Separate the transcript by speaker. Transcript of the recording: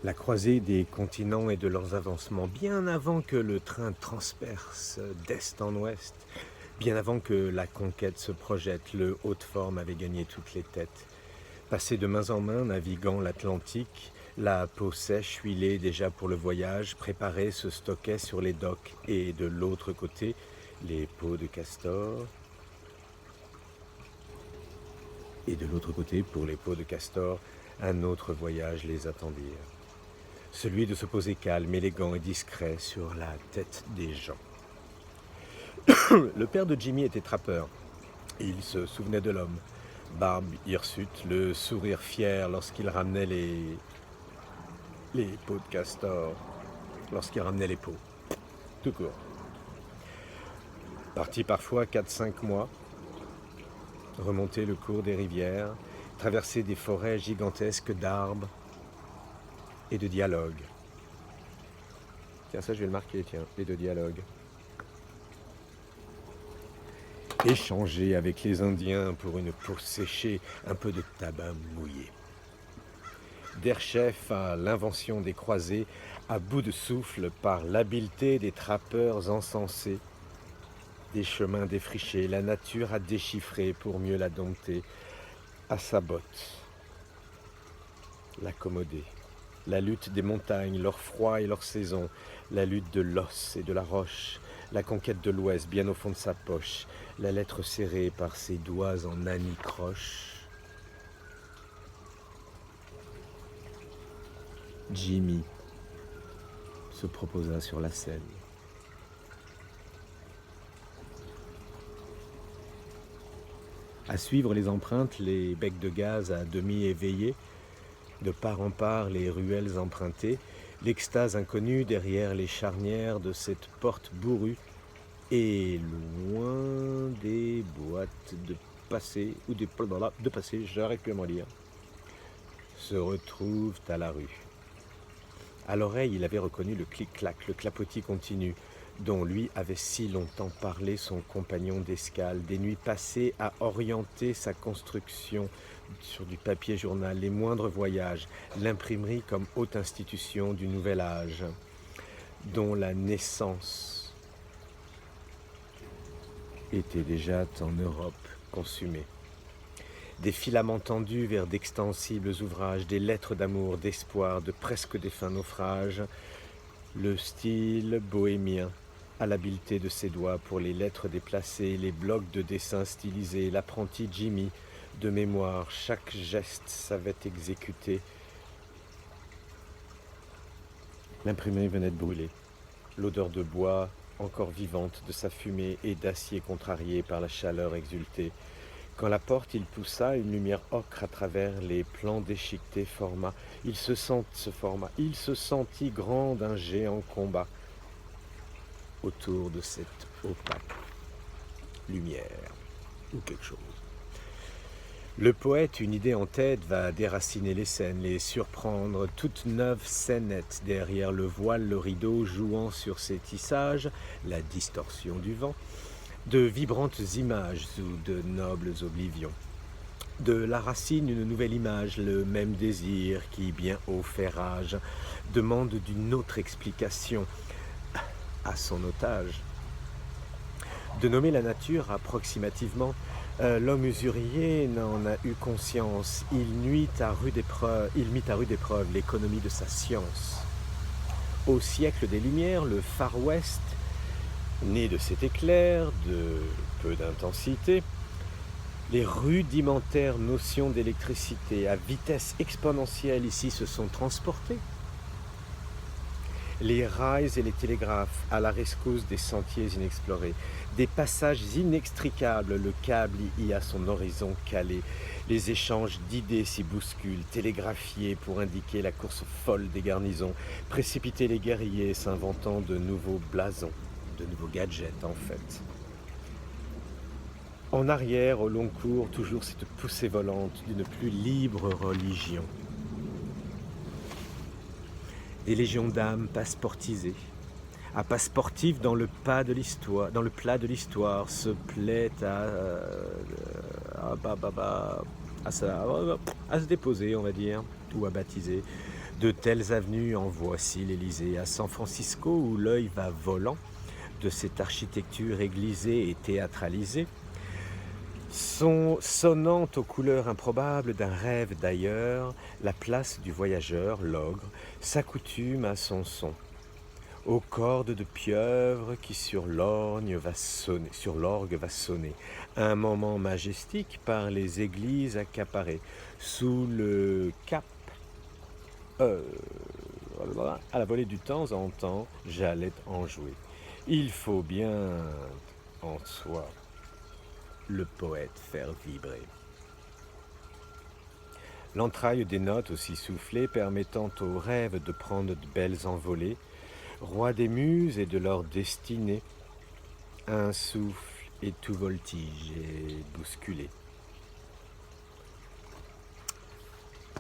Speaker 1: La croisée des continents et de leurs avancements, bien avant que le train transperce d'est en ouest, bien avant que la conquête se projette, le Haute-Forme avait gagné toutes les têtes. Passé de main en main, naviguant l'Atlantique, la peau sèche, huilée déjà pour le voyage, préparée se stockait sur les docks, et de l'autre côté, les peaux de castor. Et de l'autre côté, pour les peaux de castor, un autre voyage les attendait. Celui de se poser calme, élégant et discret sur la tête des gens. Le père de Jimmy était trappeur. Il se souvenait de l'homme. Barbe hirsute, le sourire fier lorsqu'il ramenait les peaux de castor. Lorsqu'il ramenait les peaux. Tout court. Parti parfois 4-5 mois, remonter le cours des rivières, traverser des forêts gigantesques d'arbres et de dialogues. Tiens, ça je vais le marquer, tiens, et de dialogues. Échanger avec les Indiens pour une peau séchée, un peu de tabac mouillé. Derchef à l'invention des croisés, à bout de souffle par l'habileté des trappeurs encensés. Des chemins défrichés, la nature a déchiffré pour mieux la dompter. À sa botte, l'accommoder. La lutte des montagnes, leur froid et leur saison, la lutte de l'os et de la roche, la conquête de l'Ouest bien au fond de sa poche, la lettre serrée par ses doigts en anicroche. Jimmy se proposa sur la scène. À suivre les empreintes, les becs de gaz à demi éveillés, de part en part les ruelles empruntées, l'extase inconnue derrière les charnières de cette porte bourrue, et loin des boîtes de passé, ou des de passé, j'arrête plus à m'en lire, se retrouvent à la rue. À l'oreille, il avait reconnu le clic-clac, le clapotis continu, dont lui avait si longtemps parlé son compagnon d'escale, des nuits passées à orienter sa construction sur du papier journal, les moindres voyages, l'imprimerie comme haute institution du nouvel âge, dont la naissance était déjà en Europe consumée. Des filaments tendus vers d'extensibles ouvrages, des lettres d'amour, d'espoir, de presque défunts naufrages, le style bohémien, à l'habileté de ses doigts pour les lettres déplacées, les blocs de dessins stylisés, l'apprenti Jimmy, de mémoire, chaque geste savait exécuter. L'imprimerie venait de brûler. L'odeur de bois, encore vivante de sa fumée, et d'acier contrarié par la chaleur exultée. Quand la porte, il poussa une lumière ocre à travers les plans déchiquetés format. Il se sentit grand d'un géant combat autour de cette opaque lumière ou quelque chose. Le poète, une idée en tête, va déraciner les scènes, les surprendre, toutes neuves scénettes derrière le voile, le rideau, jouant sur ses tissages, la distorsion du vent, de vibrantes images ou de nobles oblivions. De la racine, une nouvelle image, le même désir qui, bien haut, fait rage, demande d'une autre explication à son otage. De nommer la nature approximativement, l'homme usurier n'en a eu conscience. Il mit à rude épreuve l'économie de sa science. Au siècle des Lumières, le Far West, né de cet éclair, de peu d'intensité, les rudimentaires notions d'électricité à vitesse exponentielle ici se sont transportées. Les rails et les télégraphes à la rescousse des sentiers inexplorés, des passages inextricables, le câble y a son horizon calé, les échanges d'idées s'y bousculent, télégraphiés pour indiquer la course folle des garnisons, précipiter les guerriers s'inventant de nouveaux blasons, de nouveaux gadgets en fait. En arrière, au long cours, toujours cette poussée volante d'une plus libre religion. Des légions d'âmes passeportisées, à pas sportif dans le plat de l'histoire, se plaît à se déposer, on va dire, ou à baptiser, De telles avenues en voici l'Élysée, à San Francisco où l'œil va volant de cette architecture églisée et théâtralisée, sont sonnantes aux couleurs improbables d'un rêve d'ailleurs, la place du voyageur, l'ogre, s'accoutume à son son, aux cordes de pieuvre qui sur l'orgue va sonner, un moment majestique par les églises accaparées, sous le cap, à la volée du temps en temps, j'allais en jouer. Il faut bien en soi le poète faire vibrer. L'entraille des notes aussi soufflées permettant aux rêves de prendre de belles envolées, roi des muses et de leur destinée, un souffle et tout voltige est bousculé.